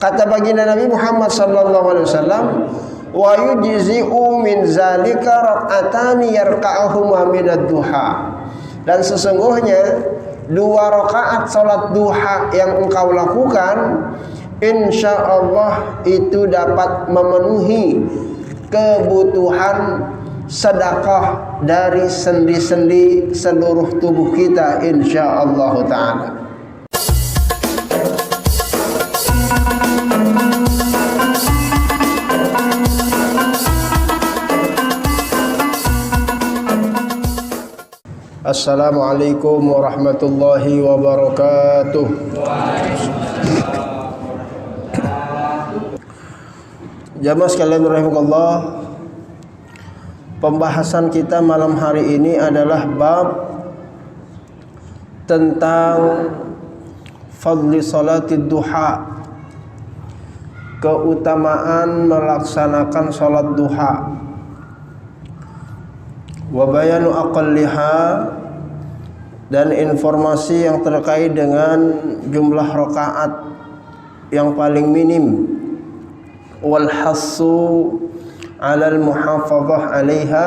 Kata baginda Nabi Muhammad sallallahu alaihi wasallam, wa yujzi'u min zalika rak'atani yarka'uhuma minad duha. Dan sesungguhnya 2 rakaat salat duha yang engkau lakukan, insyaallah itu dapat memenuhi kebutuhan sedekah dari sendi-sendi seluruh tubuh kita insyaallah taala. Assalamualaikum warahmatullahi wabarakatuh. Jamaah sekalian rahimakumullah, pembahasan kita malam hari ini adalah bab tentang fadli salatid duha, keutamaan melaksanakan salat duha, wa bayanu aqalliha, dan informasi yang terkait dengan jumlah rakaat yang paling minim, wal hassu 'alal muhafadzah 'alaiha,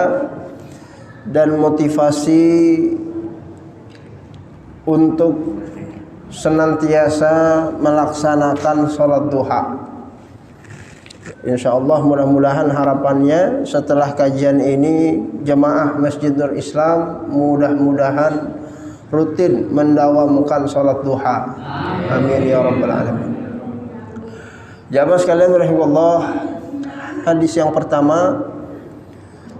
dan motivasi untuk senantiasa melaksanakan salat duha. Insyaallah mudah-mudahan harapannya setelah kajian ini jemaah Masjid Nur Islam mudah-mudahan rutin mendawamkan salat duha. Amin ya rabbal alamin. Jamaah sekalian rahimakumullah, hadis yang pertama,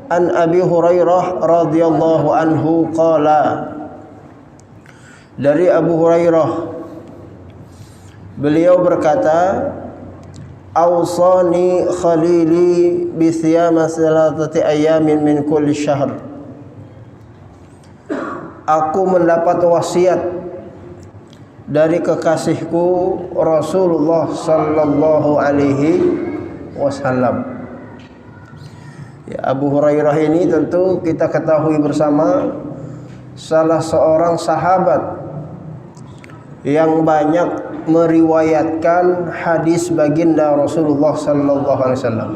an Abi Hurairah radhiyallahu anhu qala, dari Abu Hurairah beliau berkata, awsani khalili bi siyama salatati ayamin min kulli syahr. Aku mendapat wasiat dari kekasihku Rasulullah sallallahu alaihi wasallam. Ya, Abu Hurairah ini tentu kita ketahui bersama salah seorang sahabat yang banyak meriwayatkan hadis baginda Rasulullah sallallahu alaihi wasallam.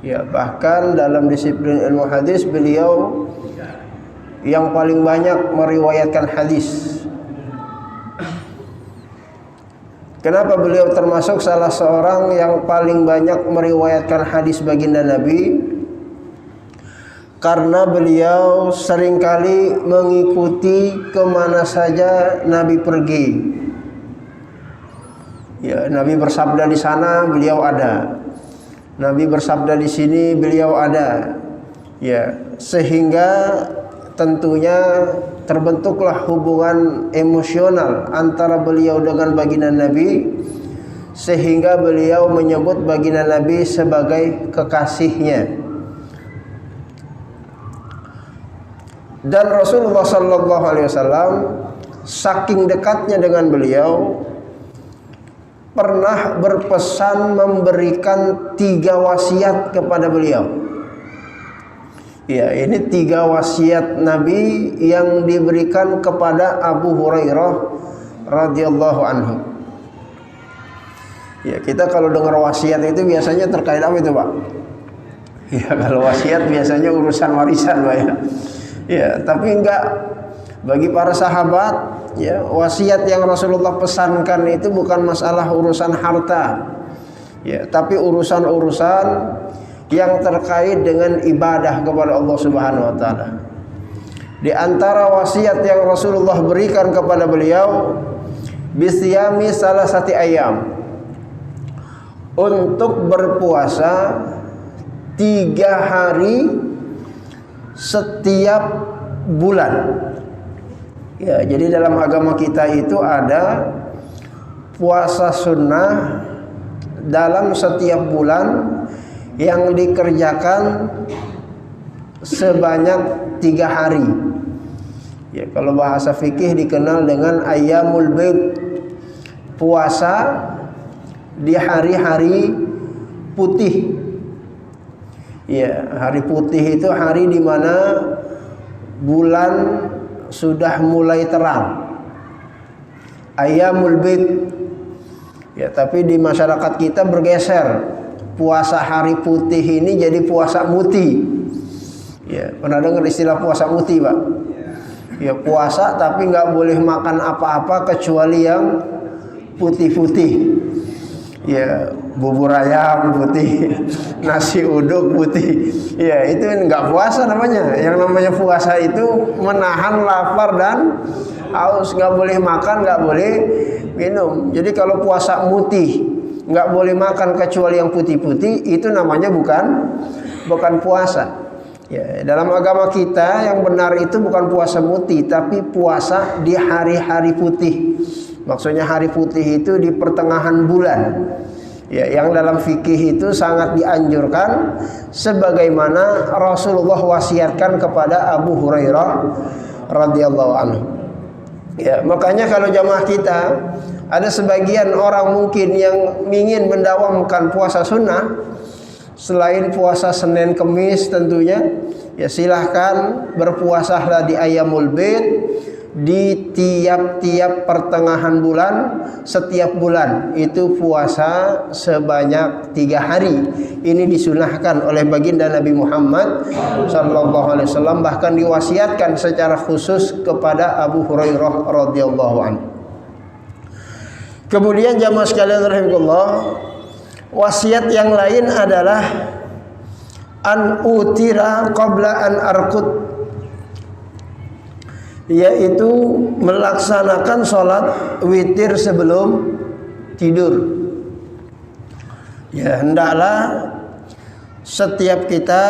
Ya, bahkan dalam disiplin ilmu hadis beliau yang paling banyak meriwayatkan hadis. Kenapa beliau termasuk salah seorang yang paling banyak meriwayatkan hadis baginda Nabi? Karena beliau seringkali mengikuti kemana saja Nabi pergi. Ya, Nabi bersabda di sana, beliau ada. Nabi bersabda di sini, beliau ada. Ya, sehingga tentunya terbentuklah hubungan emosional antara beliau dengan baginda Nabi, sehingga beliau menyebut baginda Nabi sebagai kekasihnya. Dan Rasulullah sallallahu alaihi wasallam saking dekatnya dengan beliau pernah berpesan memberikan 3 wasiat kepada beliau. Ya, ini 3 wasiat Nabi yang diberikan kepada Abu Hurairah radhiyallahu anhu. Ya, kita kalau dengar wasiat itu biasanya terkait apa itu, Pak? Ya, kalau wasiat biasanya urusan warisan, Pak ya. Ya, tapi enggak. Bagi para sahabat, ya, wasiat yang Rasulullah pesankan itu bukan masalah urusan harta. Ya, tapi urusan-urusan yang terkait dengan ibadah kepada Allah Subhanahu wa taala. Di antara wasiat yang Rasulullah berikan kepada beliau, bisyami salasati ayam, untuk berpuasa 3 hari setiap bulan. Ya, jadi dalam agama kita itu ada puasa sunnah dalam setiap bulan yang dikerjakan sebanyak 3 hari. Ya, kalau bahasa fikih dikenal dengan ayyamul bayd, puasa di hari-hari putih. Ya, hari putih itu hari di mana bulan sudah mulai terang. Ayyamul bayd. Ya, tapi di masyarakat kita bergeser. Puasa hari putih ini jadi puasa muti. Ya, pernah dengar istilah puasa muti, Pak? Ya, puasa tapi nggak boleh makan apa-apa kecuali yang putih-putih. Ya, bubur ayam putih, nasi uduk putih. Ya, itu nggak puasa namanya. Yang namanya puasa itu menahan lapar dan haus. Nggak boleh makan, nggak boleh minum. Jadi kalau puasa mutih, nggak boleh makan kecuali yang putih-putih, itu namanya bukan puasa. Ya, dalam agama kita yang benar itu bukan puasa mutih, tapi puasa di hari-hari putih. Maksudnya hari putih itu di pertengahan bulan. Ya, yang dalam fikih itu sangat dianjurkan sebagaimana Rasulullah wasiatkan kepada Abu Hurairah radhiyallahu anhu. Ya, makanya kalau jamaah kita ada sebagian orang mungkin yang ingin mendawamkan puasa sunnah selain puasa Senin Kemis tentunya, ya silahkan berpuasalah di Ayyamul Bid di tiap-tiap pertengahan bulan. Setiap bulan itu puasa sebanyak 3 hari. Ini disunahkan oleh baginda Nabi Muhammad SAW, bahkan diwasiatkan secara khusus kepada Abu Hurairah radhiyallahu anhu. Kemudian jamaah sekalian rahimakumullah, wasiat yang lain adalah an utira qabla an arqud, yaitu melaksanakan sholat witir sebelum tidur. Ya, hendaklah setiap kita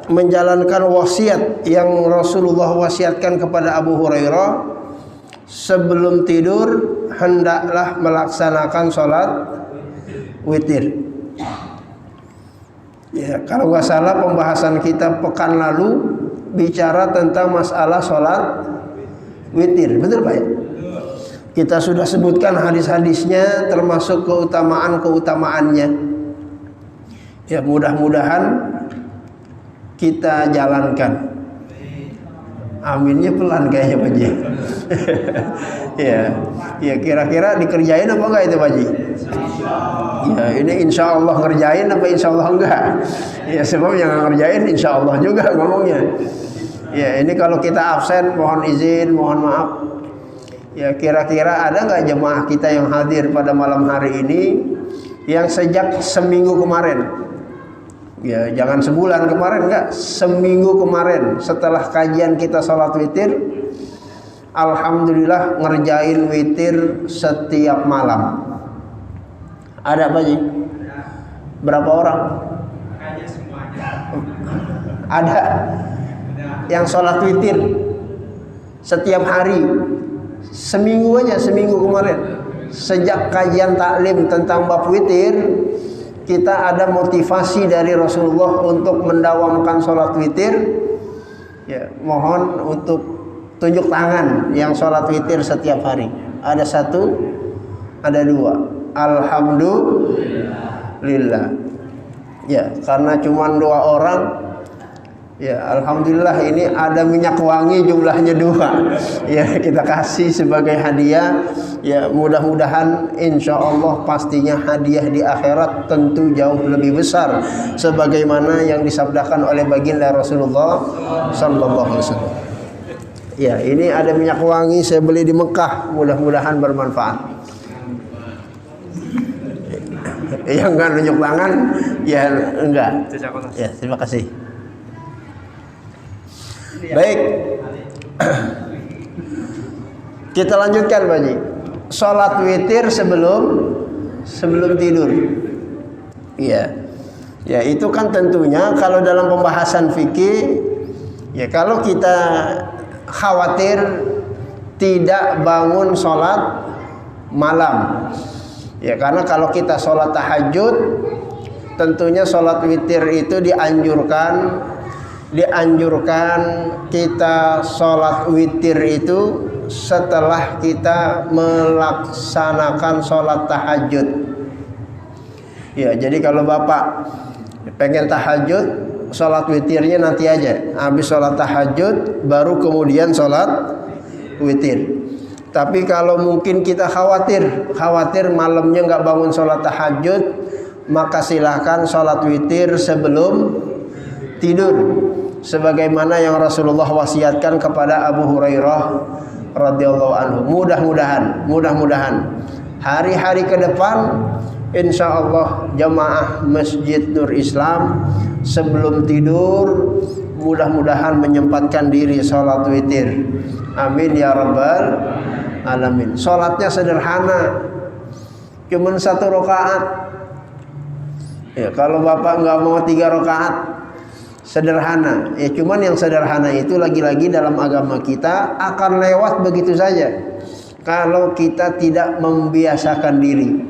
menjalankan wasiat yang Rasulullah wasiatkan kepada Abu Hurairah. Sebelum tidur hendaklah melaksanakan sholat witir. Ya, kalau nggak salah pembahasan kita pekan lalu bicara tentang masalah sholat witir, betul Pak ya? Kita sudah sebutkan hadis-hadisnya termasuk keutamaan-keutamaannya. Ya, mudah-mudahan kita jalankan. Aminnya pelan kayaknya Pak Ji. Ya kira-kira dikerjain apa enggak itu Pak Ji? Ya, ini insya Allah ngerjain apa insya Allah enggak? Ya, sebab yang ngerjain insya Allah juga ngomongnya. Ya, ini kalau kita absen mohon izin, mohon maaf. Ya, kira-kira ada nggak jemaah kita yang hadir pada malam hari ini yang sejak seminggu kemarin? Ya, jangan sebulan kemarin, enggak, seminggu kemarin setelah kajian kita sholat witir, alhamdulillah ngerjain witir setiap malam. Ada apa sih? Berapa orang? Ada yang sholat witir setiap hari, seminggu aja, seminggu kemarin. Sejak kajian taklim tentang bab witir, kita ada motivasi dari Rasulullah untuk mendawamkan sholat witir. Ya, mohon untuk tunjuk tangan yang sholat witir setiap hari. Ada 1, ada 2. Alhamdulillah. Ya, karena cuma 2 orang. Ya, alhamdulillah ini ada minyak wangi jumlahnya 2. Ya, kita kasih sebagai hadiah. Ya, mudah-mudahan insya Allah pastinya hadiah di akhirat tentu jauh lebih besar sebagaimana yang disabdakan oleh baginda Rasulullah sallallahu alaihi wasallam. Ya, ini ada minyak wangi saya beli di Mekah, mudah-mudahan bermanfaat. Yang enggak nunjuk tangan, ya enggak. Ya, terima kasih. Baik. Kita lanjutkan Pak Ji. Salat witir sebelum tidur. Iya. Ya, itu kan tentunya kalau dalam pembahasan fikih, ya kalau kita khawatir tidak bangun salat malam. Ya, karena kalau kita salat tahajud, tentunya salat witir itu dianjurkan kita sholat witir itu setelah kita melaksanakan sholat tahajud. Ya, jadi kalau Bapak pengen tahajud, sholat witirnya nanti aja. Habis sholat tahajud, baru kemudian sholat witir. Tapi kalau mungkin kita khawatir malamnya nggak bangun sholat tahajud, maka silahkan sholat witir sebelum tidur, sebagaimana yang Rasulullah wasiatkan kepada Abu Hurairah radhiyallahu anhu. Mudah-mudahan hari-hari ke depan, insya Allah jamaah Masjid Nur Islam sebelum tidur mudah-mudahan menyempatkan diri sholat witir. Amin ya rabbal alamin. Sholatnya sederhana, cuma 1 rakaat. Ya, kalau bapak nggak mau 3 rakaat, sederhana. Ya, cuman yang sederhana itu lagi-lagi dalam agama kita akan lewat begitu saja kalau kita tidak membiasakan diri.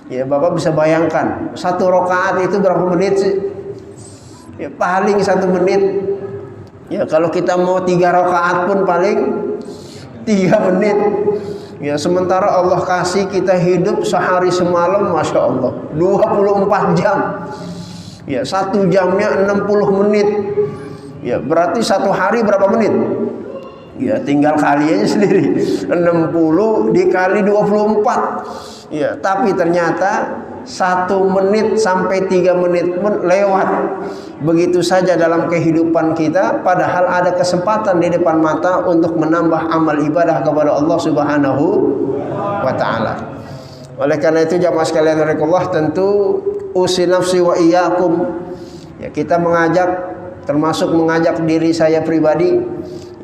Ya, bapak bisa bayangkan 1 rakaat itu berapa menit sih? Ya, paling 1 menit. Ya, kalau kita mau 3 rakaat pun paling 3 menit. Ya, sementara Allah kasih kita hidup sehari semalam, masya Allah, 24 jam. Ya, 1 jamnya 60 menit. Ya, berarti 1 hari berapa menit? Ya, tinggal kali aja sendiri. 60 dikali 24. Ya, tapi ternyata 1 menit sampai 3 menit pun lewat begitu saja dalam kehidupan kita, padahal ada kesempatan di depan mata untuk menambah amal ibadah kepada Allah Subhanahu wa taala. Oleh karena itu jamaah sekalian rahimakumullah, tentu usi nafsi wa iyyakum, ya, kita mengajak, termasuk mengajak diri saya pribadi,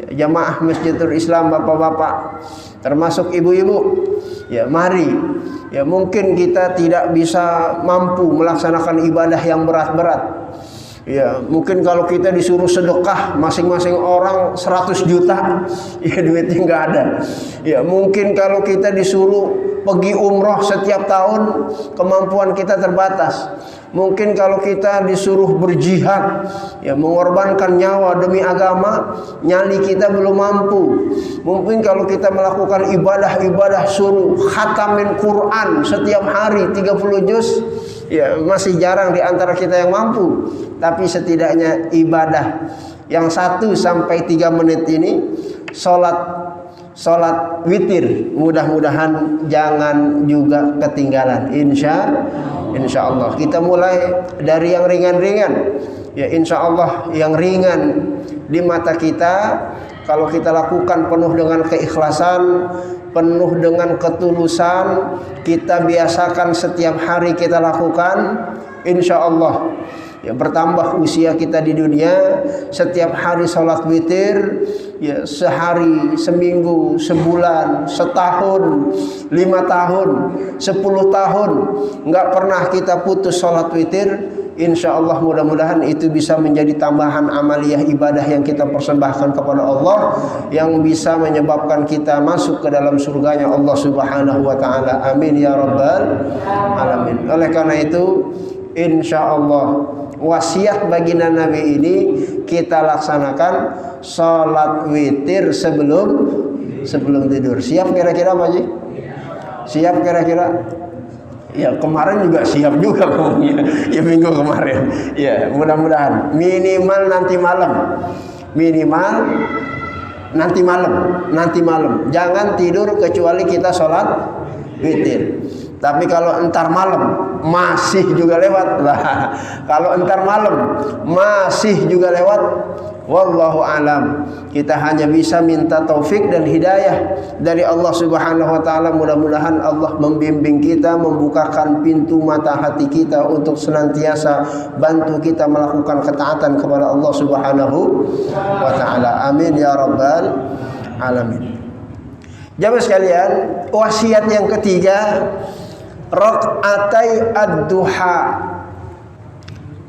ya, jamaah Masjidul Islam, bapak-bapak, termasuk ibu-ibu, ya, mari, ya, mungkin kita tidak bisa mampu melaksanakan ibadah yang berat-berat. Ya, mungkin kalau kita disuruh sedekah masing-masing orang 100 juta, ya duitnya nggak ada. Ya, mungkin kalau kita disuruh pergi umroh setiap tahun, kemampuan kita terbatas. Mungkin kalau kita disuruh berjihad, ya, mengorbankan nyawa demi agama, nyali kita belum mampu. Mungkin kalau kita melakukan ibadah-ibadah suruh khatamin Quran setiap hari 30 juz, ya, masih jarang di antara kita yang mampu. Tapi setidaknya ibadah yang 1 sampai 3 menit ini, Sholat witir, mudah-mudahan jangan juga ketinggalan. Insya Allah kita mulai dari yang ringan-ringan. Ya, insya Allah yang ringan di mata kita, kalau kita lakukan penuh dengan keikhlasan, penuh dengan ketulusan, kita biasakan setiap hari kita lakukan, insya Allah, ya, bertambah usia kita di dunia. Setiap hari sholat witir, ya, sehari, seminggu, sebulan, setahun, 5 tahun, 10 tahun, nggak pernah kita putus sholat witir. Insya Allah mudah-mudahan itu bisa menjadi tambahan amaliyah ibadah yang kita persembahkan kepada Allah, yang bisa menyebabkan kita masuk ke dalam surganya Allah Subhanahu wa ta'ala. Amin ya rabbal alamin. Oleh karena itu, insya Allah wasiat baginda Nabi ini kita laksanakan sholat witir sebelum tidur. Siap kira-kira Pak Haji? Siap kira-kira? Ya, kemarin juga siap juga ngomongnya. Ya, minggu kemarin. Ya, mudah-mudahan minimal nanti malam. Jangan tidur kecuali kita sholat witir. Tapi kalau entar malam masih juga lewat. Kalau entar malam masih juga lewat, wallahu alam. Kita hanya bisa minta taufik dan hidayah dari Allah Subhanahu wa taala. Mudah-mudahan Allah membimbing kita, membukakan pintu mata hati kita untuk senantiasa bantu kita melakukan ketaatan kepada Allah Subhanahu wa taala. Amin ya rabbal alamin. Jamaah sekalian, wasiat yang ketiga, rakaatai ad-duha,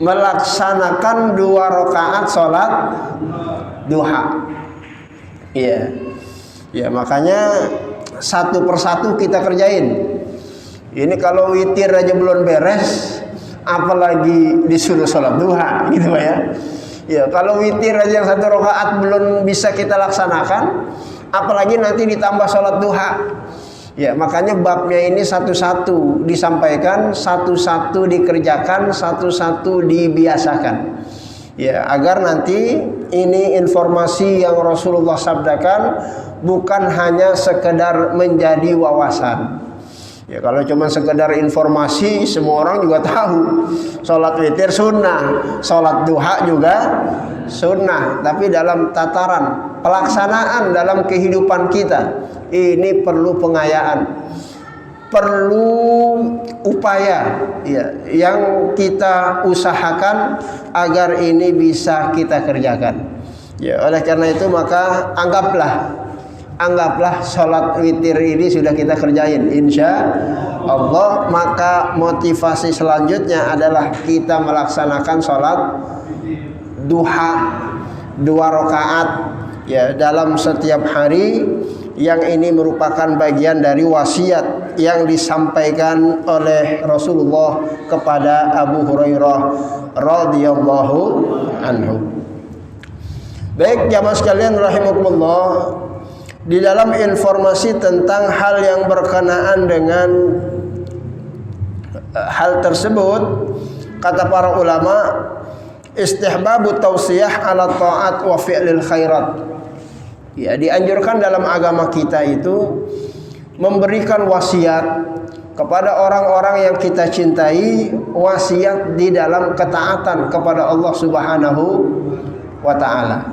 melaksanakan 2 rakaat sholat duha. Iya, ya, makanya satu persatu kita kerjain. Ini kalau witir aja belum beres, apalagi disuruh sholat duha, gitu Pak ya. Ya, kalau witir aja yang 1 rakaat belum bisa kita laksanakan, apalagi nanti ditambah sholat duha. Ya, makanya babnya ini satu-satu disampaikan, satu-satu dikerjakan, satu-satu dibiasakan. Ya, agar nanti ini informasi yang Rasulullah sabdakan bukan hanya sekedar menjadi wawasan. Ya, kalau cuma sekedar informasi semua orang juga tahu. Salat witir sunnah, salat duha juga sunnah. Tapi dalam tataran pelaksanaan dalam kehidupan kita ini perlu pengayaan, perlu upaya ya, yang kita usahakan agar ini bisa kita kerjakan. Ya, oleh karena itu maka anggaplah sholat witir ini sudah kita kerjain, insya Allah. Maka motivasi selanjutnya adalah kita melaksanakan sholat duha 2 rakaat ya dalam setiap hari. Yang ini merupakan bagian dari wasiat yang disampaikan oleh Rasulullah kepada Abu Hurairah radhiyallahu anhu. Baik jamaah sekalian rahimakumullah, di dalam informasi tentang hal yang berkenaan dengan hal tersebut, kata para ulama, istihbabu tausiyah ala ta'at wa fi'lil khairat. Ya, dianjurkan dalam agama kita itu memberikan wasiat kepada orang-orang yang kita cintai, wasiat di dalam ketaatan kepada Allah Subhanahu wa taala.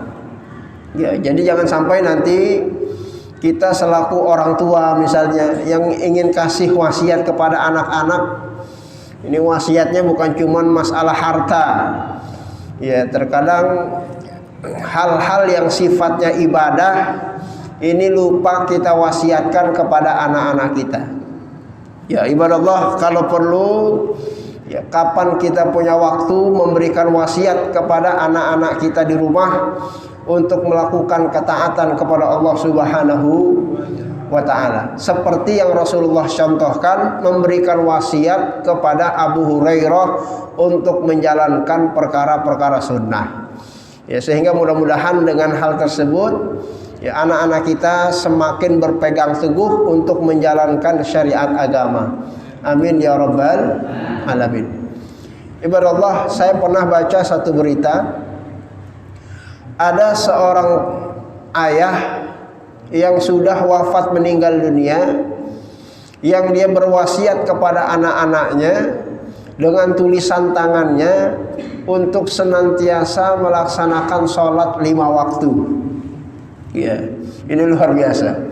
Ya, jadi jangan sampai nanti kita selaku orang tua misalnya yang ingin kasih wasiat kepada anak-anak, ini wasiatnya bukan cuma masalah harta. Ya, terkadang hal-hal yang sifatnya ibadah ini lupa kita wasiatkan kepada anak-anak kita. Ya ibadallah, kalau perlu ya kapan kita punya waktu memberikan wasiat kepada anak-anak kita di rumah untuk melakukan ketaatan kepada Allah Subhanahu wa taala. Seperti yang Rasulullah contohkan memberikan wasiat kepada Abu Hurairah untuk menjalankan perkara-perkara sunnah. Ya, sehingga mudah-mudahan dengan hal tersebut ya anak-anak kita semakin berpegang teguh untuk menjalankan syariat agama. Amin ya rabbal alamin. Ibadallah, saya pernah baca satu berita, ada seorang ayah yang sudah wafat meninggal dunia, yang dia berwasiat kepada anak-anaknya dengan tulisan tangannya untuk senantiasa melaksanakan sholat 5 waktu. Ya, ini luar biasa.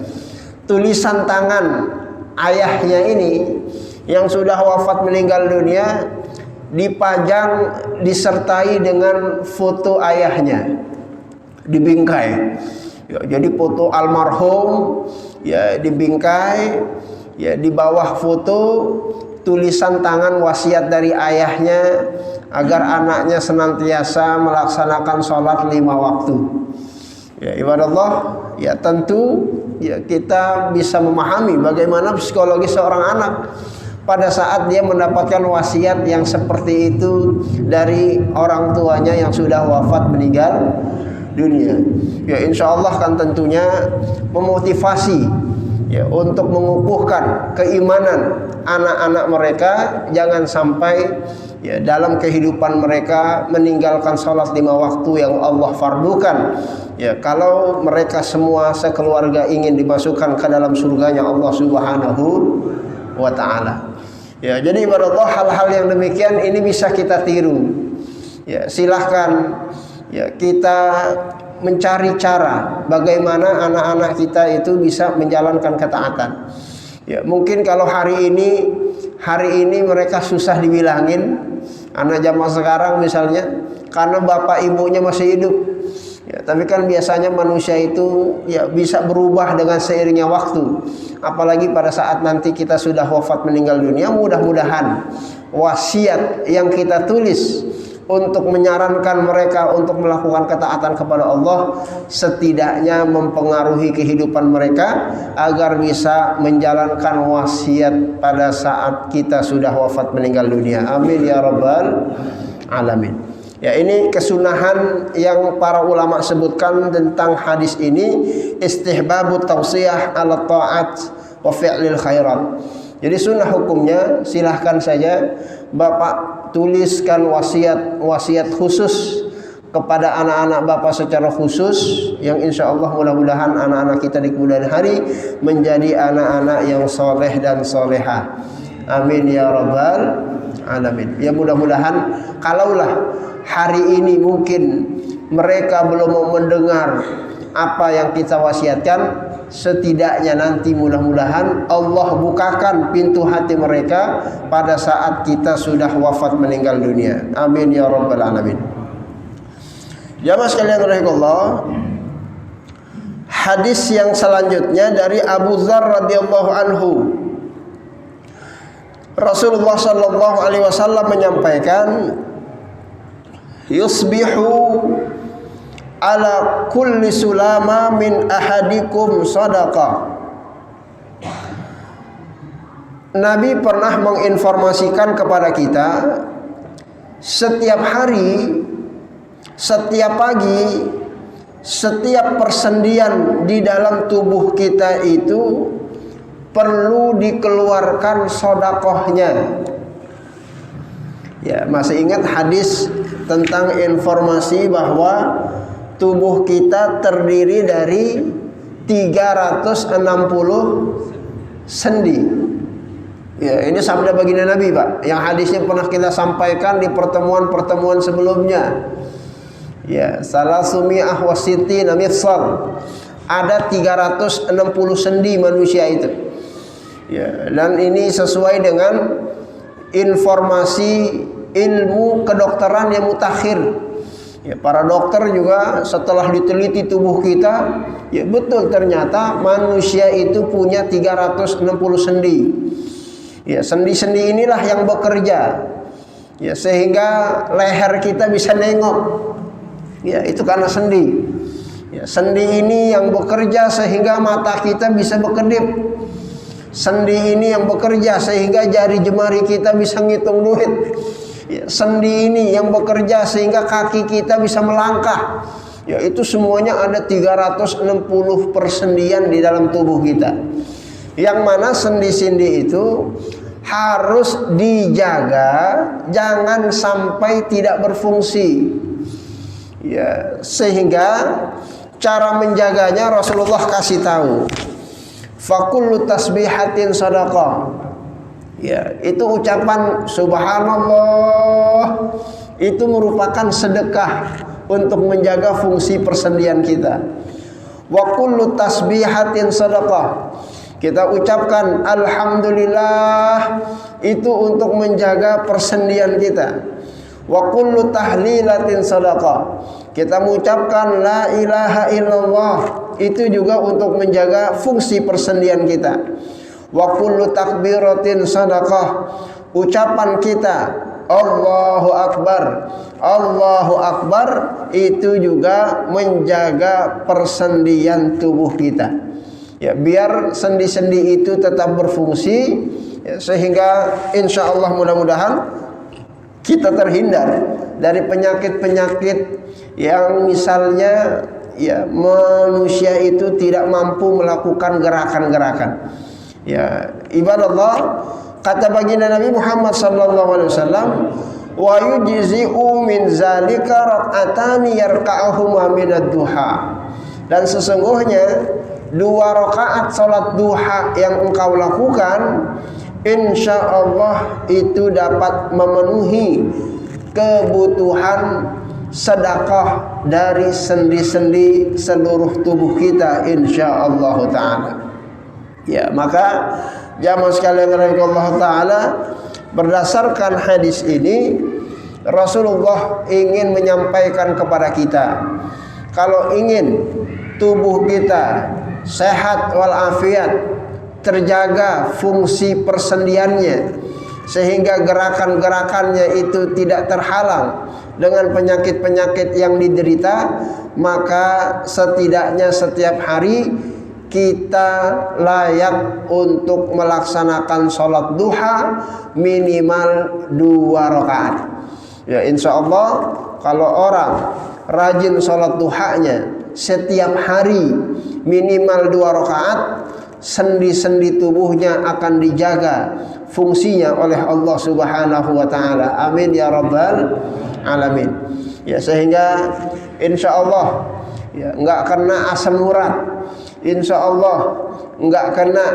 Tulisan tangan ayahnya ini yang sudah wafat meninggal dunia dipajang disertai dengan foto ayahnya, dibingkai. Ya, jadi foto almarhum ya dibingkai, ya di bawah foto tulisan tangan wasiat dari ayahnya agar anaknya senantiasa melaksanakan sholat 5 waktu. Ya ibadallah, ya tentu ya kita bisa memahami bagaimana psikologi seorang anak pada saat dia mendapatkan wasiat yang seperti itu dari orang tuanya yang sudah wafat meninggal dunia. Ya insya Allah kan tentunya memotivasi ya untuk mengukuhkan keimanan anak-anak mereka, jangan sampai ya dalam kehidupan mereka meninggalkan sholat 5 waktu yang Allah fardukan. Ya kalau mereka semua sekeluarga ingin dimasukkan ke dalam surganya Allah Subhanahu wa taala. Ya jadi ibadallah, hal-hal yang demikian ini bisa kita tiru. Ya silahkan ya kita mencari cara bagaimana anak-anak kita itu bisa menjalankan ketaatan. Ya mungkin kalau hari ini mereka susah dibilangin, anak zaman sekarang misalnya, karena bapak ibunya masih hidup. Ya, tapi kan biasanya manusia itu ya bisa berubah dengan seiringnya waktu. Apalagi pada saat nanti kita sudah wafat meninggal dunia, mudah-mudahan wasiat yang kita tulis untuk menyarankan mereka untuk melakukan ketaatan kepada Allah setidaknya mempengaruhi kehidupan mereka agar bisa menjalankan wasiat pada saat kita sudah wafat meninggal dunia. Amin ya rabbal alamin. Ya ini kesunahan yang para ulama sebutkan tentang hadis ini, istihbabu tausiyah ala ta'at wa fi'lil khairat. Jadi sunnah hukumnya silahkan saja Bapak tuliskan wasiat khusus kepada anak-anak Bapak secara khusus, yang insya Allah mudah-mudahan anak-anak kita di kemudian hari menjadi anak-anak yang soleh dan solehah. Amin ya rabbal alamin. Ya mudah-mudahan kalaulah hari ini mungkin mereka belum mau mendengar apa yang kita wasiatkan, setidaknya nanti mudah-mudahan Allah bukakan pintu hati mereka pada saat kita sudah wafat meninggal dunia. Amin ya rabbal alamin. Jamaah sekalian rahimakumullah, hadis yang selanjutnya dari Abu Dzar radhiyallahu anhu. Rasulullah sallallahu alaihi wasallam menyampaikan, yusbihu ala kulli sulama min ahadikum sadaqah. Nabi pernah menginformasikan kepada kita, setiap hari, setiap pagi, setiap persendian di dalam tubuh kita itu perlu dikeluarkan sodakohnya. Ya, masih ingat hadis tentang informasi bahwa tubuh kita terdiri dari 360 sendi. Ya, ini sabda baginda Nabi, Pak. Yang hadisnya pernah kita sampaikan di pertemuan-pertemuan sebelumnya. Ya, salasumiyah wasitina mifsal. Ada 360 sendi manusia itu. Ya, dan ini sesuai dengan informasi ilmu kedokteran yang mutakhir. Ya, para dokter juga setelah diteliti tubuh kita, ya betul ternyata manusia itu punya 360 sendi. Ya, sendi-sendi inilah yang bekerja. Ya, sehingga leher kita bisa nengok. Ya, itu karena sendi. Ya, sendi ini yang bekerja sehingga mata kita bisa berkedip. Sendi ini yang bekerja sehingga jari jemari kita bisa ngitung duit. Ya, sendi ini yang bekerja sehingga kaki kita bisa melangkah. Ya, itu semuanya ada 360 persendian di dalam tubuh kita. Yang mana sendi-sendi itu harus dijaga, jangan sampai tidak berfungsi. Ya, sehingga cara menjaganya Rasulullah kasih tahu. Fakullu tasbihatin sadaqah. Ya, itu ucapan subhanallah itu merupakan sedekah untuk menjaga fungsi persendian kita. Wa kullu tasbihatin sadaqah. Kita ucapkan alhamdulillah itu untuk menjaga persendian kita. Wa kullu tahlilatin sadaqah. Kita mengucapkan la ilaha illallah itu juga untuk menjaga fungsi persendian kita. Wa kullu takbiratin sadaqah. Ucapan kita Allahu Akbar, Allahu Akbar itu juga menjaga persendian tubuh kita. Ya, biar sendi-sendi itu tetap berfungsi, ya, sehingga insya Allah mudah-mudahan kita terhindar dari penyakit-penyakit yang misalnya ya manusia itu tidak mampu melakukan gerakan-gerakan. Ya, ibadallah, kata baginda Nabi Muhammad sallallahu alaihi wasallam, wa yujzi'u min zalika rak'atani yarka'uhuma minad duha. Dan sesungguhnya 2 rakaat salat duha yang engkau lakukan, insya Allah itu dapat memenuhi kebutuhan sedekah dari sendi-sendi seluruh tubuh kita, insya Allah Ta'ala. Ya, maka jamaah sekalian rahimakumullah Ta'ala, berdasarkan hadis ini Rasulullah ingin menyampaikan kepada kita, kalau ingin tubuh kita sehat walafiat, terjaga fungsi persendiannya sehingga gerakan-gerakannya itu tidak terhalang dengan penyakit-penyakit yang diderita, maka setidaknya setiap hari kita layak untuk melaksanakan sholat duha minimal 2 rakaat. Ya, insya Allah kalau orang rajin sholat duhanya setiap hari minimal 2 rakaat, sendi-sendi tubuhnya akan dijaga fungsinya oleh Allah Subhanahu wa taala. Amin ya rabbal alamin. Ya, sehingga insya Allah ya enggak kena asam urat, insya Allah enggak kena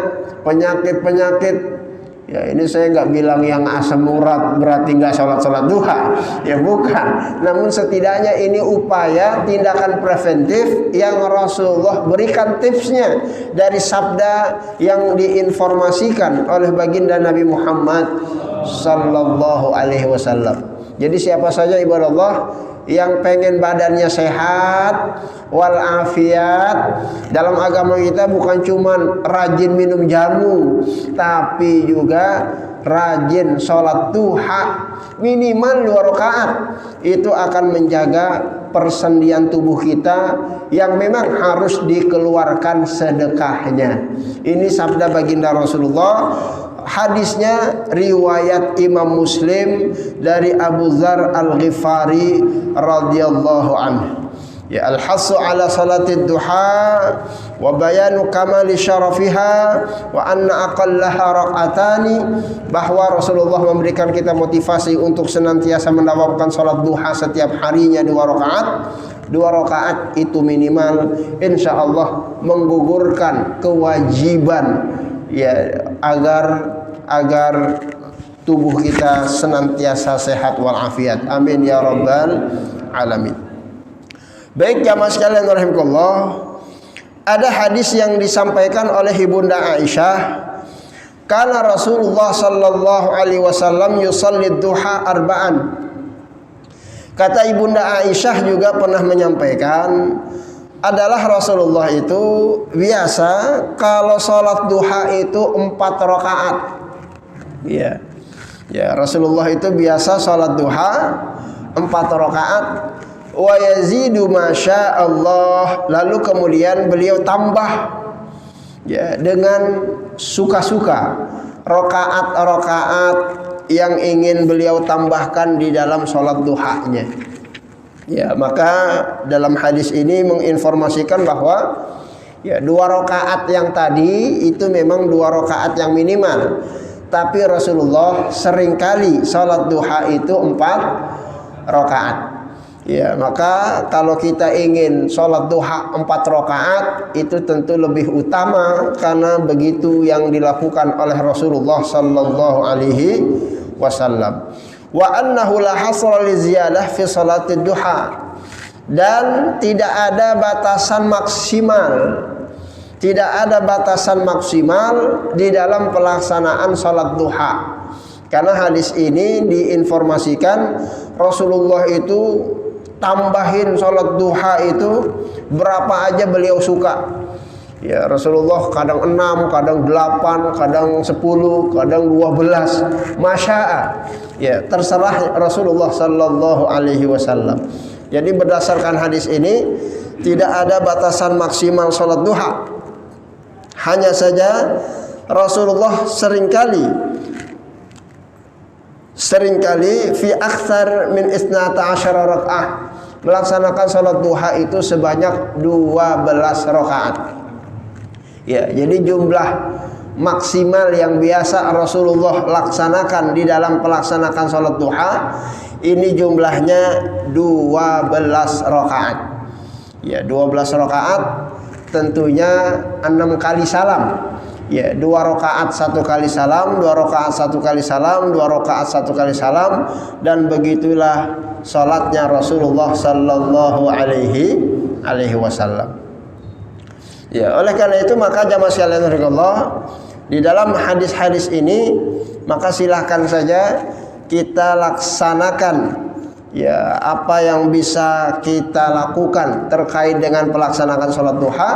penyakit-penyakit. Ya, ini saya nggak bilang yang asam urat berarti nggak sholat duha, ya bukan. Namun setidaknya ini upaya tindakan preventif yang Rasulullah berikan tipsnya dari sabda yang diinformasikan oleh baginda Nabi Muhammad sallallahu alaihi wasallam. Jadi siapa saja ibadah Allah yang pengen badannya sehat walafiat, dalam agama kita bukan cuman rajin minum jamu, tapi juga rajin sholat duha minimal 2 rakaat. Itu akan menjaga persendian tubuh kita yang memang harus dikeluarkan sedekahnya. Ini sabda baginda Rasulullah. Hadisnya riwayat Imam Muslim dari Abu Dzar Al-Ghifari radhiyallahu anhu. Ya, al-hassu ala salatid duha wa bayanu kamali syarafiha wa anna aqallaha raq'atani, bahwa Rasulullah memberikan kita motivasi untuk senantiasa mendawamkan salat duha setiap harinya 2 rakaat. 2 rakaat itu minimal, insya Allah menggugurkan kewajiban ya agar tubuh kita senantiasa sehat walafiat. Amin ya rabbal alamin. Baik jamaah sekalian rahimakumullah, ada hadis yang disampaikan oleh Ibunda Aisyah, kana Rasulullah sallallahu alaihi wasallam yusalli duha arba'an. Kata Ibunda Aisyah juga pernah menyampaikan, adalah Rasulullah itu biasa kalau sholat duha itu 4 rakaat. Ya, ya Rasulullah itu biasa sholat duha 4 rakaat. Wa yazidu masya Allah, lalu kemudian beliau tambah ya dengan suka-suka rakaat-rakaat yang ingin beliau tambahkan di dalam sholat duhanya. Ya, maka dalam hadis ini menginformasikan bahwa ya 2 rakaat yang tadi itu memang 2 rakaat yang minimal. Tapi Rasulullah seringkali salat duha itu 4 rakaat. Ya, maka kalau kita ingin salat duha 4 rakaat itu tentu lebih utama, karena begitu yang dilakukan oleh Rasulullah sallallahu alaihi wasallam. Wa annahu la hasra li ziyadah fi salatid duha, dan tidak ada batasan maksimal, tidak ada batasan maksimal di dalam pelaksanaan salat duha. Karena hadis ini diinformasikan Rasulullah itu tambahin salat duha itu berapa aja beliau suka. Ya, Rasulullah kadang 6, kadang 8, kadang 10, kadang 12, masya'a. Ya, terserah Rasulullah sallallahu alaihi wasallam. Jadi berdasarkan hadis ini tidak ada batasan maksimal salat duha. Hanya saja Rasulullah seringkali fi aktsar min 12 rakaat melaksanakan salat duha itu sebanyak 12 rakaat. Ya, jadi jumlah maksimal yang biasa Rasulullah laksanakan di dalam pelaksanaan salat duha ini jumlahnya 12 rakaat. Ya, 12 rakaat tentunya 6 kali salam. Ya, 2 rakaat 1 kali salam, 2 rakaat 1 kali salam, 2 rakaat 1 kali salam, dan begitulah salatnya Rasulullah sallallahu alaihi wasallam. Ya, oleh karena itu maka jamaah sekalian rahimakumullah, di dalam hadis-hadis ini maka silahkan saja kita laksanakan ya apa yang bisa kita lakukan terkait dengan pelaksanaan salat duha.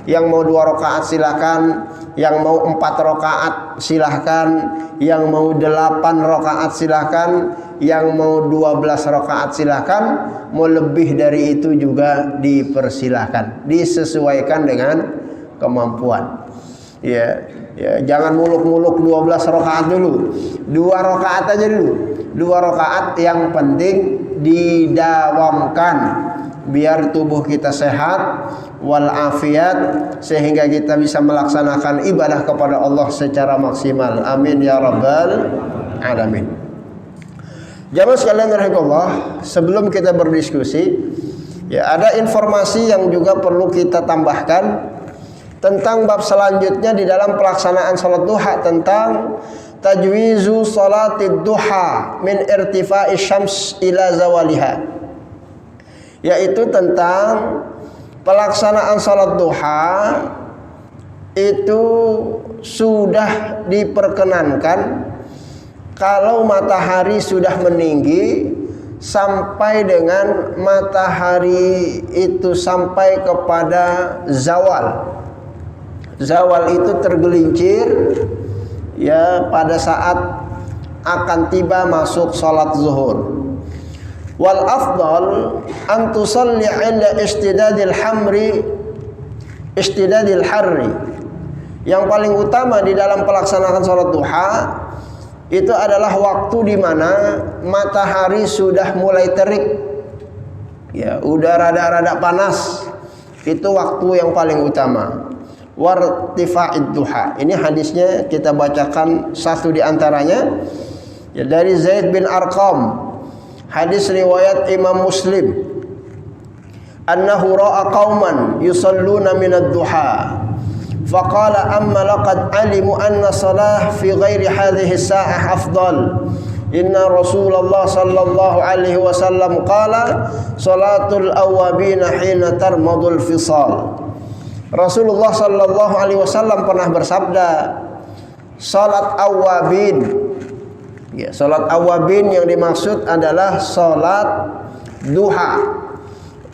Yang mau 2 rakaat silahkan, yang mau 4 rakaat silahkan, yang mau 8 rakaat silahkan, yang mau 12 rakaat silahkan, mau lebih dari itu juga dipersilahkan, disesuaikan dengan kemampuan. Ya, ya, jangan muluk-muluk 12 rakaat dulu, 2 rakaat aja dulu, 2 rakaat yang penting didawamkan biar tubuh kita sehat walafiat, sehingga kita bisa melaksanakan ibadah kepada Allah secara maksimal. Amin ya rabbal alamin. Jamaah sekalian rahimakumullah, sebelum kita berdiskusi, ya ada informasi yang juga perlu kita tambahkan tentang bab selanjutnya di dalam pelaksanaan salat duha, tentang tajwizu salatid duha min irtifa'i syams ila zawaliha, yaitu tentang pelaksanaan salat duha itu sudah diperkenankan kalau matahari sudah meninggi sampai dengan matahari itu sampai kepada zawal. Zawal itu tergelincir ya pada saat akan tiba masuk salat zuhur. Wal afdal an tusalli 'inda istidadil harri. Yang paling utama di dalam pelaksanaan salat duha itu adalah waktu di mana matahari sudah mulai terik. Ya, udah rada-rada panas. Itu waktu yang paling utama. Wartifa'id duha. Ini hadisnya kita bacakan satu di antaranya ya, dari Zaid bin Arqam. Hadis riwayat Imam Muslim. Annahu ra'a qauman yusalluna minad duha. Faqala amma laqad alimu anna salah fi ghairi hadhihi as-sa'ah afdal. Inna Rasulullah sallallahu alaihi wasallam qala salatul awabin hina tarmadul fisal. Rasulullah sallallahu alaihi wasallam pernah bersabda, salat awabin. Ya, salat awabin yang dimaksud adalah salat duha.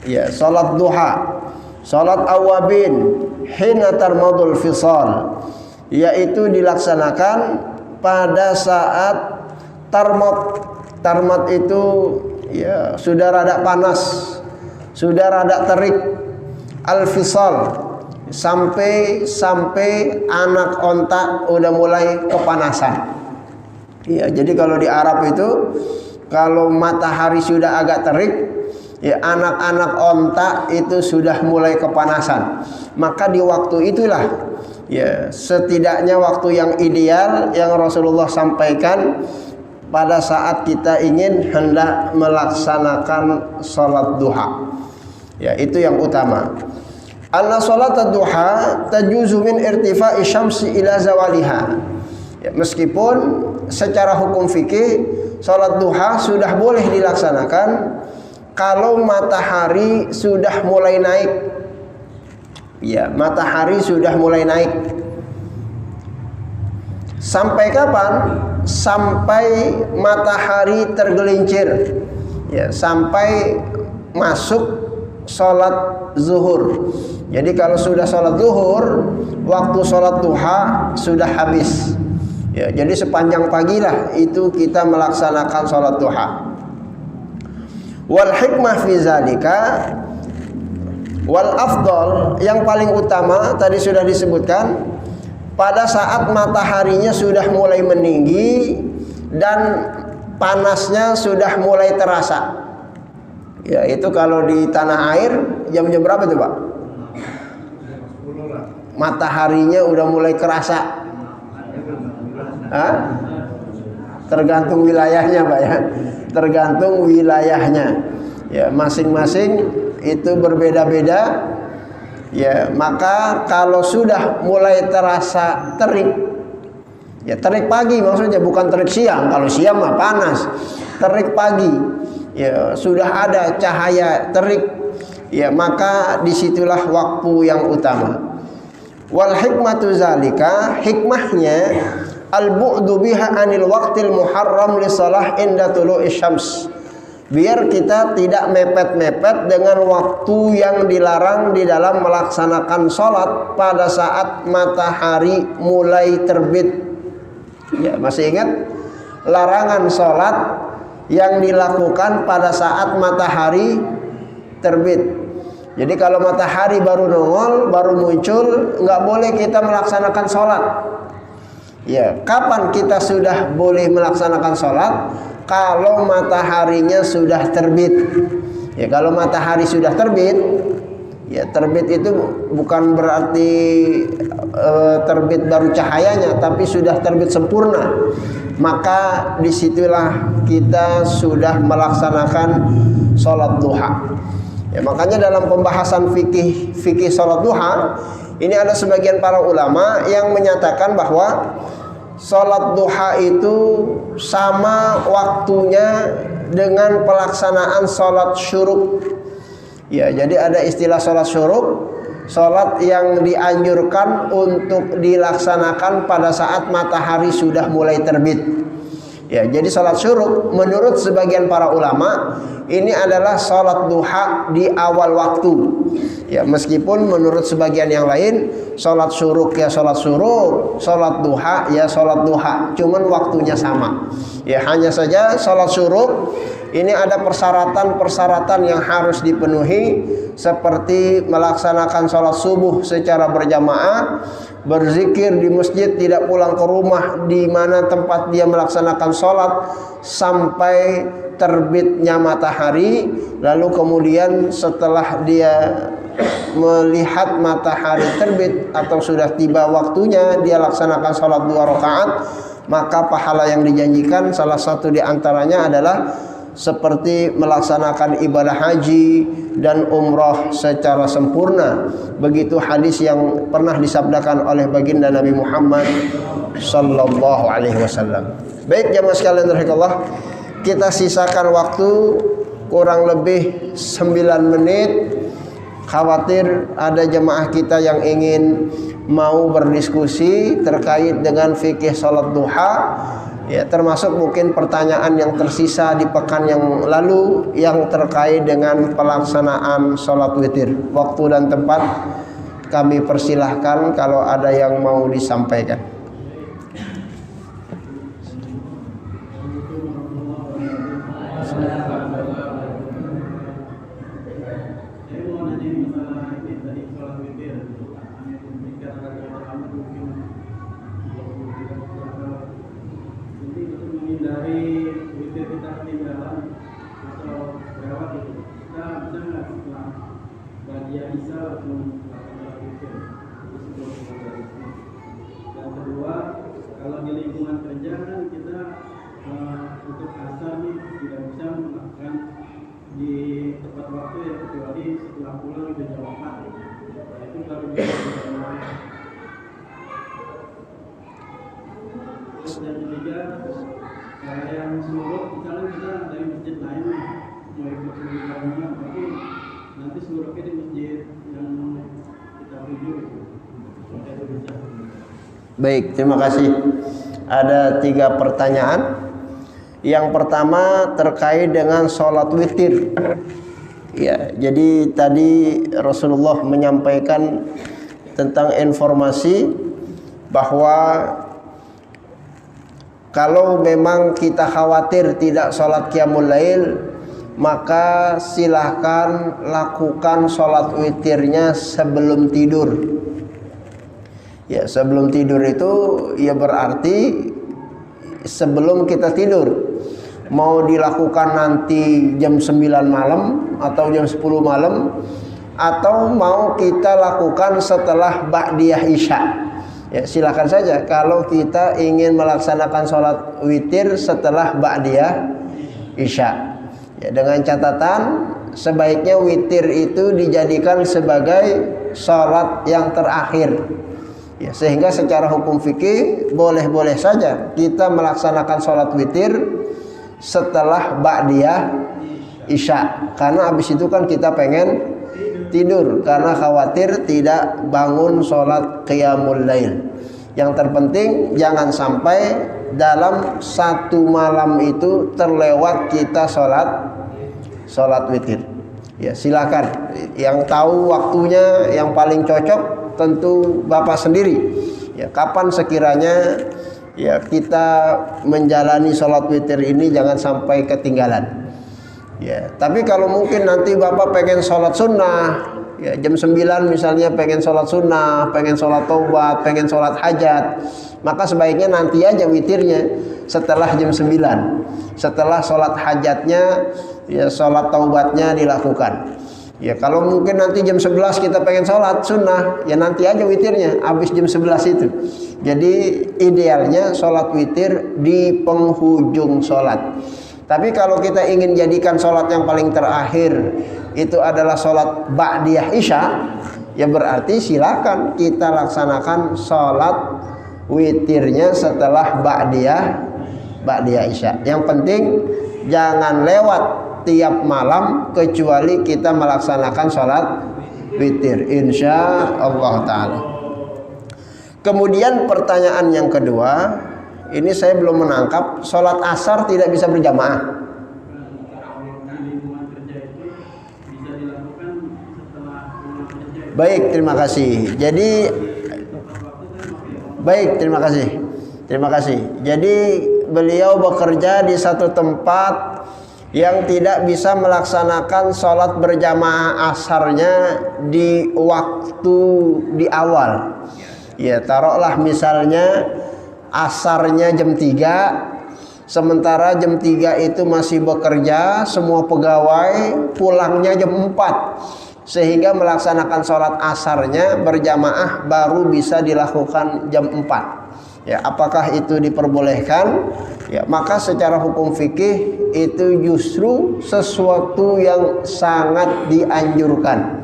Ya, salat duha. Salat awabin hina tarmadul fisal, yaitu dilaksanakan pada saat tarmad. Tarmad itu ya sudah rada panas, sudah rada terik. Al-fisal sampai anak onta udah mulai kepanasan. Ya, jadi kalau di Arab itu kalau matahari sudah agak terik, ya anak-anak onta itu sudah mulai kepanasan. Maka di waktu itulah ya setidaknya waktu yang ideal yang Rasulullah sampaikan pada saat kita ingin hendak melaksanakan salat duha. Ya, itu yang utama. Anna salat duha tajuzu min irtifa'i syamsi ila zawaliha. Ya, meskipun secara hukum fikih salat duha sudah boleh dilaksanakan kalau matahari sudah mulai naik. Ya, matahari sudah mulai naik. Sampai kapan? Sampai matahari tergelincir. Ya, sampai masuk salat zuhur. Jadi kalau sudah salat zuhur, waktu salat duha sudah habis. Ya, jadi sepanjang pagi lah itu kita melaksanakan salat duha. Wal hikmah fi zalika wal afdal, yang paling utama tadi sudah disebutkan pada saat mataharinya sudah mulai meninggi dan panasnya sudah mulai terasa. Ya, itu kalau di tanah air jam-jam berapa itu, Pak? Mataharinya udah mulai kerasa. Hah? Tergantung wilayahnya, Pak ya. Tergantung wilayahnya. Ya, masing-masing itu berbeda-beda. Ya, maka kalau sudah mulai terasa terik, ya terik pagi maksudnya, bukan terik siang. Kalau siang mah panas. Terik pagi, ya sudah ada cahaya terik, ya maka disitulah waktu yang utama. Wal hikmatu zalika, hikmahnya al-bu'du biha anil waqtil muharram li shalah inda tulu'i syams. Biar kita tidak mepet-mepet dengan waktu yang dilarang di dalam melaksanakan sholat pada saat matahari mulai terbit. Ya, masih ingat larangan sholat yang dilakukan pada saat matahari terbit. Jadi kalau matahari baru nongol, baru muncul, nggak boleh kita melaksanakan sholat. Ya, kapan kita sudah boleh melaksanakan sholat? Kalau mataharinya sudah terbit. Ya, kalau matahari sudah terbit, Ya, terbit itu bukan berarti terbit baru cahayanya, tapi sudah terbit sempurna. Maka disitulah kita sudah melaksanakan sholat duha. Ya, makanya dalam pembahasan fikih sholat duha ini ada sebagian para ulama yang menyatakan bahwa sholat duha itu sama waktunya dengan pelaksanaan sholat syuruk. Ya, jadi ada istilah sholat syuruk, sholat yang dianjurkan untuk dilaksanakan pada saat matahari sudah mulai terbit. Ya, jadi sholat syuruk menurut sebagian para ulama ini adalah sholat duha di awal waktu. Ya, meskipun menurut sebagian yang lain sholat syuruk ya sholat syuruk, sholat duha ya sholat duha, cuman waktunya sama. Ya, hanya saja sholat syuruk ini ada persyaratan-persyaratan yang harus dipenuhi, seperti melaksanakan sholat subuh secara berjamaah, berzikir di masjid, tidak pulang ke rumah di mana tempat dia melaksanakan sholat sampai terbitnya matahari. Lalu kemudian setelah dia melihat matahari terbit atau sudah tiba waktunya, dia laksanakan sholat 2 rakaat, maka pahala yang dijanjikan salah satu di antaranya adalah seperti melaksanakan ibadah haji dan umrah secara sempurna. Begitu hadis yang pernah disabdakan oleh baginda Nabi Muhammad sallallahu alaihi wasallam. Baik jamaah sekalian rahimakumullah, kita sisakan waktu kurang lebih 9 menit. Khawatir ada jemaah kita yang ingin mau berdiskusi terkait dengan fikih salat duha. Ya, termasuk mungkin pertanyaan yang tersisa di pekan yang lalu yang terkait dengan pelaksanaan sholat witir. Waktu dan tempat kami persilahkan kalau ada yang mau disampaikan. Baik, terima kasih. Ada 3 pertanyaan. Yang pertama terkait dengan sholat witir. Ya, jadi tadi Rasulullah menyampaikan tentang informasi bahwa kalau memang kita khawatir tidak sholat qiyamul lail, maka silahkan lakukan sholat witirnya sebelum tidur. Ya, sebelum tidur itu ya berarti sebelum kita tidur. Mau dilakukan nanti jam 9 malam atau jam 10 malam, atau mau kita lakukan setelah ba'diyah isya. Ya, silakan saja kalau kita ingin melaksanakan sholat witir setelah ba'diyah isya. Ya, dengan catatan sebaiknya witir itu dijadikan sebagai sholat yang terakhir. Ya, sehingga secara hukum fikih boleh-boleh saja kita melaksanakan sholat witir setelah ba'diyah isya, karena habis itu kan kita pengen tidur karena khawatir tidak bangun sholat qiyamul lail. Yang terpenting jangan sampai dalam 1 malam itu terlewat kita sholat witir. Ya, silakan yang tahu waktunya yang paling cocok tentu Bapak sendiri. Ya, kapan sekiranya ya kita menjalani sholat witir ini jangan sampai ketinggalan. Ya, tapi kalau mungkin nanti Bapak pengen sholat sunnah, ya jam 9 misalnya pengen sholat sunnah, pengen sholat taubat, pengen sholat hajat, maka sebaiknya nanti aja witirnya setelah jam 9. Setelah sholat hajatnya, ya sholat taubatnya dilakukan. Ya kalau mungkin nanti jam 11 kita pengen sholat sunnah, ya nanti aja witirnya habis jam 11 itu. Jadi idealnya sholat witir di penghujung sholat. Tapi kalau kita ingin jadikan sholat yang paling terakhir itu adalah sholat ba'diyah isya, ya berarti silakan kita laksanakan sholat witirnya setelah ba'diyah isya. Yang penting jangan lewat tiap malam kecuali kita melaksanakan sholat witir, insya Allah ta'ala. Kemudian pertanyaan yang kedua, ini saya belum menangkap, sholat asar tidak bisa berjamaah. Baik, terima kasih. Jadi baik, terima kasih. Jadi beliau bekerja di satu tempat yang tidak bisa melaksanakan sholat berjamaah asarnya di waktu di awal. Ya, taruhlah misalnya asarnya jam 3, sementara jam 3 itu masih bekerja, semua pegawai pulangnya jam 4, sehingga melaksanakan sholat asarnya berjamaah baru bisa dilakukan jam 4. Ya, apakah itu diperbolehkan? Ya, maka secara hukum fikih itu justru sesuatu yang sangat dianjurkan.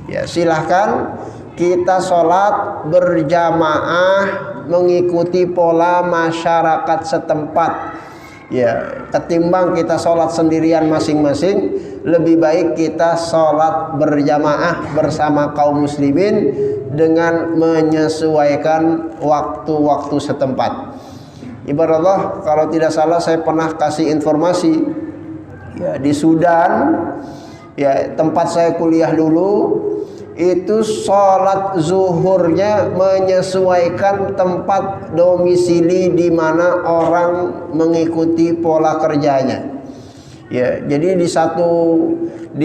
Ya, silahkan kita sholat berjamaah mengikuti pola masyarakat setempat. Ya, ketimbang kita sholat sendirian masing-masing, lebih baik kita sholat berjamaah bersama kaum muslimin dengan menyesuaikan waktu-waktu setempat. Ibarat Allah, kalau tidak salah saya pernah kasih informasi, ya di Sudan, ya tempat saya kuliah dulu, itu sholat zuhurnya menyesuaikan tempat domisili di mana orang mengikuti pola kerjanya. Ya, jadi di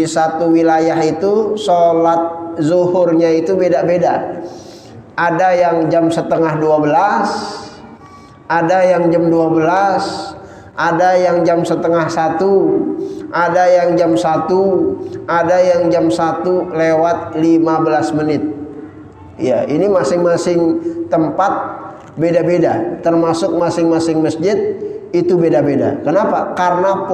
satu wilayah itu sholat zuhurnya itu beda-beda. Ada yang jam setengah 12, ada yang jam 12, ada yang jam setengah 1, ada yang jam 1, ada yang jam 1 lewat 15 menit. Ya, ini masing-masing tempat beda-beda, termasuk masing-masing masjid itu beda-beda. Kenapa? Karena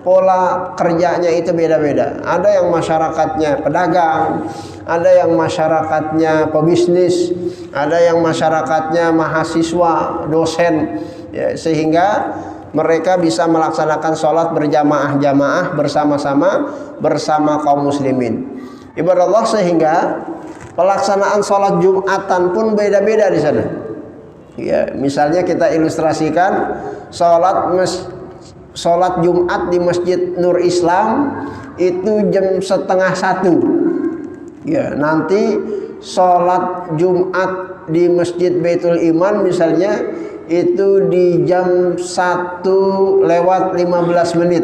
pola kerjanya itu beda-beda. Ada yang masyarakatnya pedagang, ada yang masyarakatnya pebisnis, ada yang masyarakatnya mahasiswa, dosen, ya, sehingga mereka bisa melaksanakan sholat berjamaah-jamaah bersama-sama bersama kaum muslimin. Ibarat Allah, sehingga pelaksanaan sholat Jumatan pun beda-beda di sana. Ya, misalnya kita ilustrasikan sholat Jumat di Masjid Nur Islam itu jam setengah 1. Ya, nanti sholat Jumat di Masjid Baitul Iman misalnya itu di jam 1 lewat 15 menit.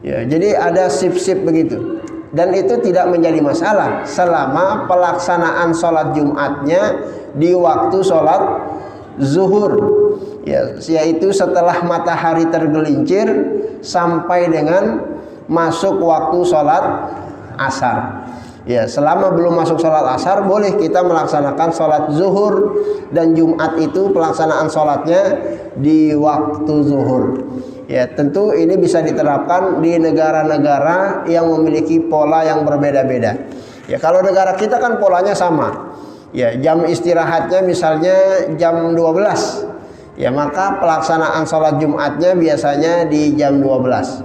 Ya, jadi ada sip-sip begitu. Dan itu tidak menjadi masalah selama pelaksanaan sholat Jumatnya di waktu sholat zuhur, ya, yaitu setelah matahari tergelincir sampai dengan masuk waktu sholat asar. Ya, selama belum masuk sholat asar boleh kita melaksanakan sholat zuhur, dan Jumat itu pelaksanaan sholatnya di waktu zuhur. Ya, tentu ini bisa diterapkan di negara-negara yang memiliki pola yang berbeda-beda. Ya, kalau negara kita kan polanya sama. Ya, jam istirahatnya misalnya jam 12. Ya, maka pelaksanaan sholat Jumatnya biasanya di jam 12.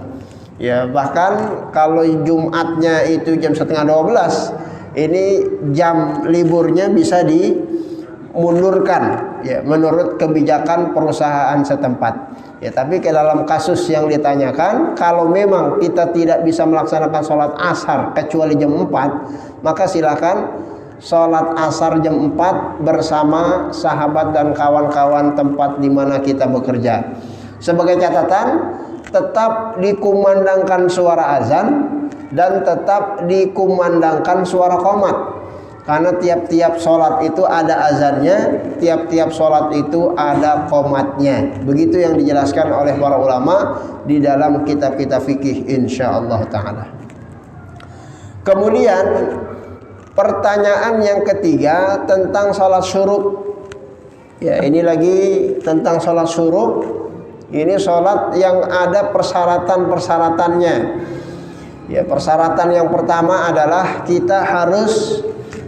Ya, bahkan kalau Jumatnya itu jam setengah 12, ini jam liburnya bisa dimundurkan, ya, menurut kebijakan perusahaan setempat. Ya, tapi ke dalam kasus yang ditanyakan, kalau memang kita tidak bisa melaksanakan sholat asar kecuali jam 4, maka silakan sholat asar jam 4 bersama sahabat dan kawan-kawan tempat di mana kita bekerja. Sebagai catatan, tetap dikumandangkan suara azan dan tetap dikumandangkan suara qomat. Karena tiap-tiap sholat itu ada azannya, tiap-tiap sholat itu ada qomatnya. Begitu yang dijelaskan oleh para ulama di dalam kitab-kitab fikih, insyaallah ta'ala. Kemudian pertanyaan yang ketiga tentang sholat syuruk. Ya, ini lagi tentang sholat syuruk. Ini sholat yang ada persyaratan-persyaratannya. Ya, persyaratan yang pertama adalah kita harus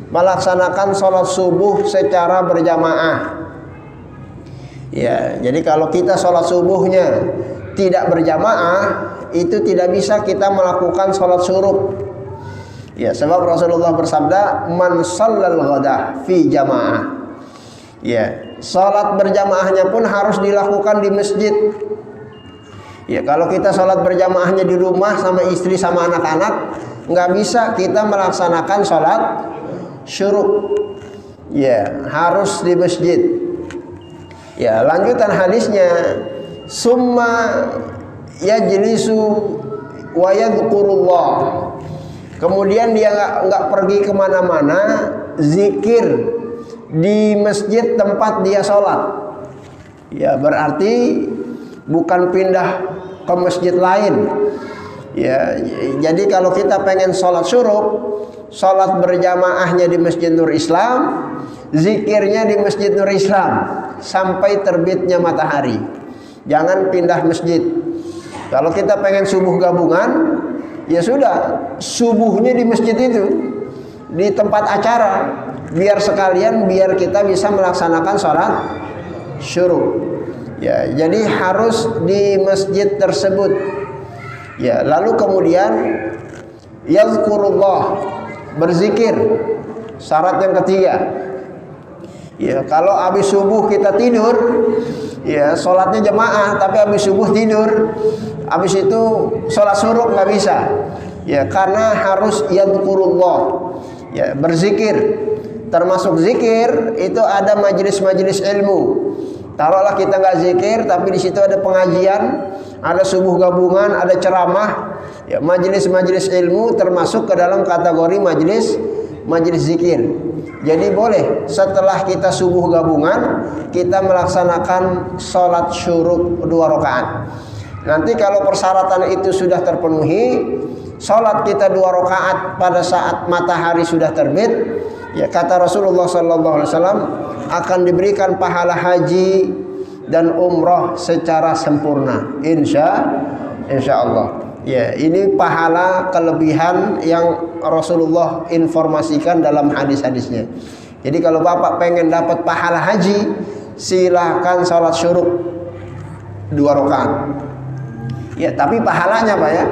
melaksanakan sholat subuh secara berjamaah. Ya, jadi kalau kita sholat subuhnya tidak berjamaah, itu tidak bisa kita melakukan sholat syuruk. Ya, sebab Rasulullah bersabda, "Man shallal ghadah fi jamaah." Ya, sholat berjamaahnya pun harus dilakukan di masjid. Ya, kalau kita sholat berjamaahnya di rumah sama istri sama anak-anak, nggak bisa kita melaksanakan sholat syuruk. Ya, harus di masjid. Ya, lanjutan hadisnya, summa yajlisu wa yadhkurullah. Kemudian dia nggak pergi kemana-mana, zikir di masjid tempat dia sholat. Ya, berarti bukan pindah ke masjid lain. Ya, jadi kalau kita pengen sholat syuruk, sholat berjamaahnya di Masjid Nur Islam, zikirnya di Masjid Nur Islam sampai terbitnya matahari. Jangan pindah masjid. Kalau kita pengen subuh gabungan, ya sudah, subuhnya di masjid itu, di tempat acara, biar sekalian, biar kita bisa melaksanakan sholat syuruk. Ya, jadi harus di masjid tersebut. Ya, lalu kemudian yazkurullah, berzikir, syarat yang ketiga. Ya, kalau habis subuh kita tidur, ya sholatnya jamaah, tapi habis subuh tidur, habis itu sholat syuruk nggak bisa. Ya, karena harus yazkurullah. Ya, berzikir. Termasuk zikir itu ada majelis-majelis ilmu. Taruhlah kita nggak zikir, tapi di situ ada pengajian, ada subuh gabungan, ada ceramah. Ya, majelis-majelis ilmu termasuk ke dalam kategori majelis zikir. Jadi boleh setelah kita subuh gabungan, kita melaksanakan sholat syuruk 2 rakaat. Nanti kalau persyaratan itu sudah terpenuhi, sholat kita 2 rakaat pada saat matahari sudah terbit, ya kata Rasulullah SAW, akan diberikan pahala haji dan umroh secara sempurna, insya Allah. Ya, ini pahala kelebihan yang Rasulullah informasikan dalam hadis-hadisnya. Jadi kalau Bapak pengen dapat pahala haji, silahkan sholat syuruk 2 rakaat. Ya, tapi pahalanya Pak ya.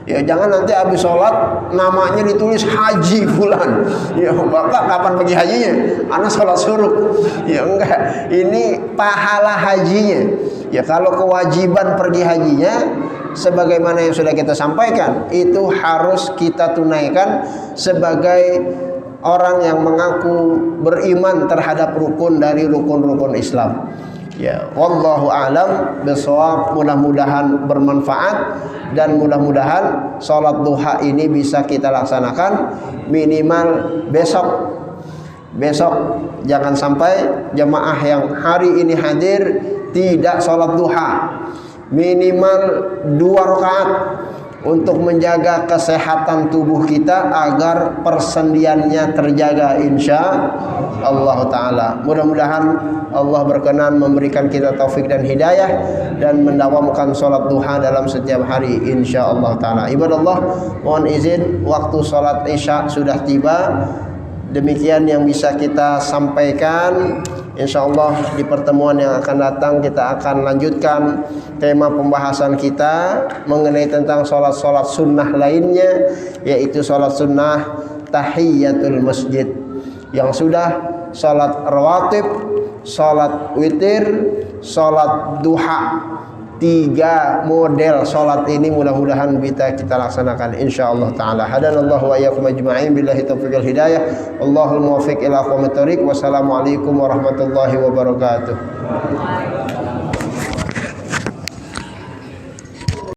Ya, jangan nanti habis sholat namanya ditulis haji fulan. Ya, Bapak kapan pergi hajinya? Anak sholat syuruk. Ya enggak, ini pahala hajinya. Ya, kalau kewajiban pergi hajinya, sebagaimana yang sudah kita sampaikan, itu harus kita tunaikan sebagai orang yang mengaku beriman terhadap rukun dari rukun-rukun Islam. Ya, wallahu a'lam bishawab. Mudah-mudahan bermanfaat dan mudah-mudahan sholat duha ini bisa kita laksanakan minimal besok. Jangan sampai jemaah yang hari ini hadir tidak sholat duha. Minimal 2 rakaat untuk menjaga kesehatan tubuh kita agar persendiannya terjaga insya Allah Ta'ala. Mudah-mudahan Allah berkenan memberikan kita taufik dan hidayah dan mendawamkan sholat duha dalam setiap hari insya Allah Ta'ala. Ibadallah, mohon izin waktu sholat isya sudah tiba. Demikian yang bisa kita sampaikan. Insya Allah di pertemuan yang akan datang kita akan lanjutkan tema pembahasan kita mengenai tentang sholat-sholat sunnah lainnya, yaitu sholat sunnah tahiyatul masjid. Yang sudah sholat rawatib, sholat witir, sholat duha, 3 model sholat ini mudah-mudahan bisa kita laksanakan insyaallah taala. Hadanallahu wa iyyakum ajma'in billahi taufiq wal hidayah. Allahul muwaffiq ila aqwamit thoriq. Wassalamualaikum warahmatullahi wabarakatuh.